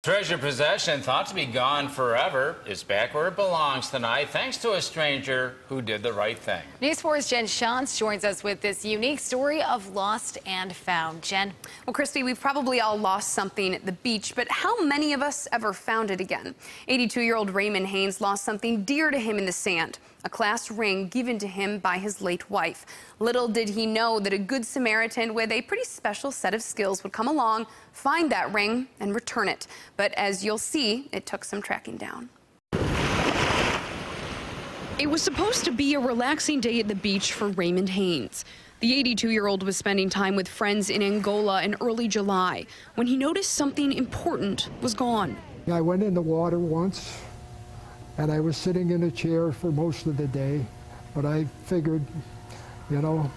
Treasured possession, thought to be gone forever, is back where it belongs tonight, thanks to a stranger who did the right thing. News 4's Jen Shantz joins us with this unique story of lost and found. Jen. Well, Christy, we've probably all lost something at the beach, but how many of us ever found it again? 82-year-old Raymond Haines lost something dear to him in the sand, a class ring given to him by his late wife. Little did he know that a good Samaritan with a pretty special set of skills would come along, find that ring, and return it. But as you'll see, it took some tracking down. It was supposed to be a relaxing day at the beach for Raymond Haines. The 82-year-old was spending time with friends in Angola in early July when he noticed something important was gone. I went in the water once, and I was sitting in a chair for most of the day, but I figured, you know,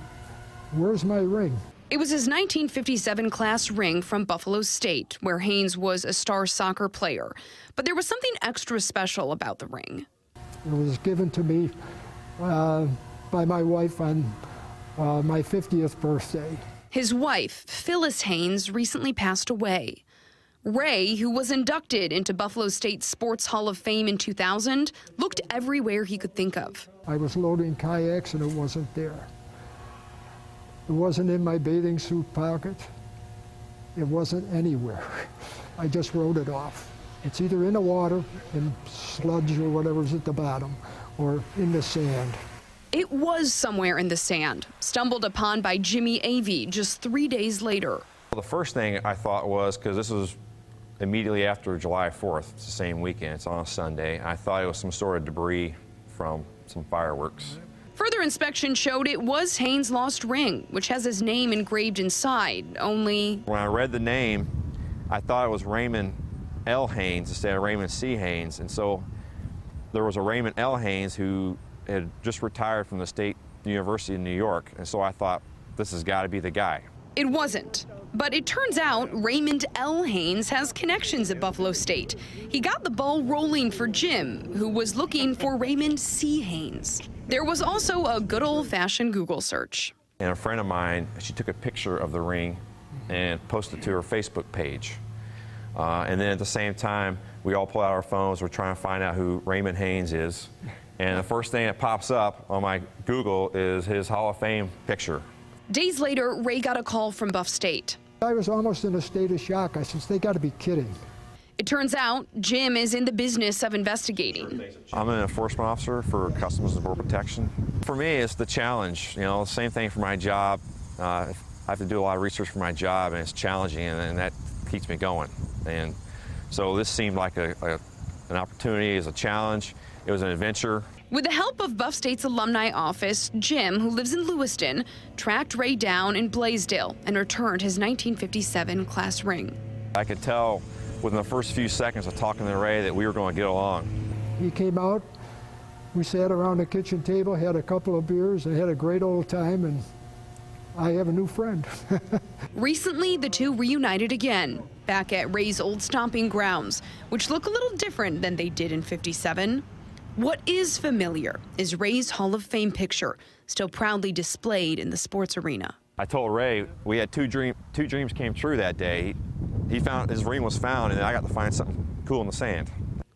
where's my ring? It was his 1957 class ring from Buffalo State, where Haines was a star soccer player. But there was something extra special about the ring. It was given to me by my wife on my 50th birthday. His wife, Phyllis Haines, recently passed away. Ray, who was inducted into Buffalo State Sports Hall of Fame in 2000, looked everywhere he could think of. I was loading kayaks and it wasn't there. It wasn't in my bathing suit pocket. It wasn't anywhere. I just wrote it off. It's either in the water, in sludge or whatever's at the bottom, or in the sand. It was somewhere in the sand, stumbled upon by Jimmy Avey just 3 days later. The first thing I thought was, because this was immediately after July 4th, it's the same weekend, it's on a Sunday, I thought it was some sort of debris from some fireworks. Further inspection showed it was Haines' lost ring, which has his name engraved inside, only... When I read the name, I thought it was Raymond L. Haines instead of Raymond C. Haines, and so there was a Raymond L. Haines who had just retired from the State University in New York, and so I thought, this has got to be the guy. It wasn't. But it turns out Raymond L. Haines has connections at Buffalo State. He got the ball rolling for Jim, who was looking for Raymond C. Haines. There was also a good old-fashioned Google search. And a friend of mine, she took a picture of the ring and posted it to her Facebook page. And then at the same time, we all pull out our phones, we're trying to find out who Raymond Haines is. And the first thing that pops up on my Google is his Hall of Fame picture. Days later, Ray got a call from Buff State. I was almost in a state of shock. I said, they got to be kidding. It turns out Jim is in the business of investigating. I'm an enforcement officer for Customs and Border Protection. For me, it's the challenge. You know, same thing for my job. I have to do a lot of research for my job, and it's challenging, and that keeps me going. And so this seemed like an opportunity, as a challenge. It was an adventure. With the help of Buff State's alumni office, Jim, who lives in Lewiston, tracked Ray down in Blaisdell and returned his 1957 class ring. I could tell within the first few seconds of talking to Ray that we were going to get along. He came out, we sat around the kitchen table, had a couple of beers, and had a great old time, and I have a new friend. Recently, the two reunited again, back at Ray's old stomping grounds, which look a little different than they did in '57. What is familiar is Ray's Hall of Fame picture, still proudly displayed in the sports arena. I told Ray we had two dreams came true that day. He found his ring was found, and I got to find something cool in the sand.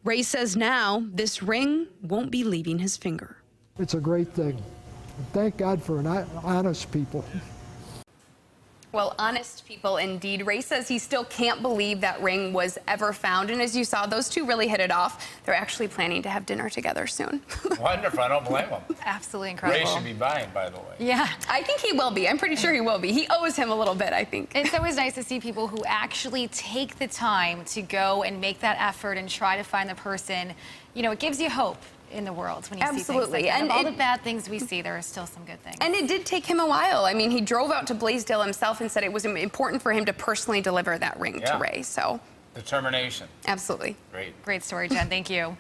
Ray says now this ring won't be leaving his finger. It's a great thing. Thank God for honest people. Well, honest people indeed. Ray says he still can't believe that ring was ever found. And as you saw, those two really hit it off. They're actually planning to have dinner together soon. Wonderful. I don't blame him. Absolutely incredible. Ray should be buying, by the way. Yeah. I think he will be. I'm pretty sure he will be. He owes him a little bit, I think. It's always nice to see people who actually take the time to go and make that effort and try to find the person. You know, it gives you hope in the world when you see things like that. And all the bad things we see, there are still some good things. And it did take him a while. I mean, he drove out to Blaisdell himself and said it was important for him to personally deliver that ring to Ray. So Determination. Absolutely. Great. Great story, Jen. Thank you.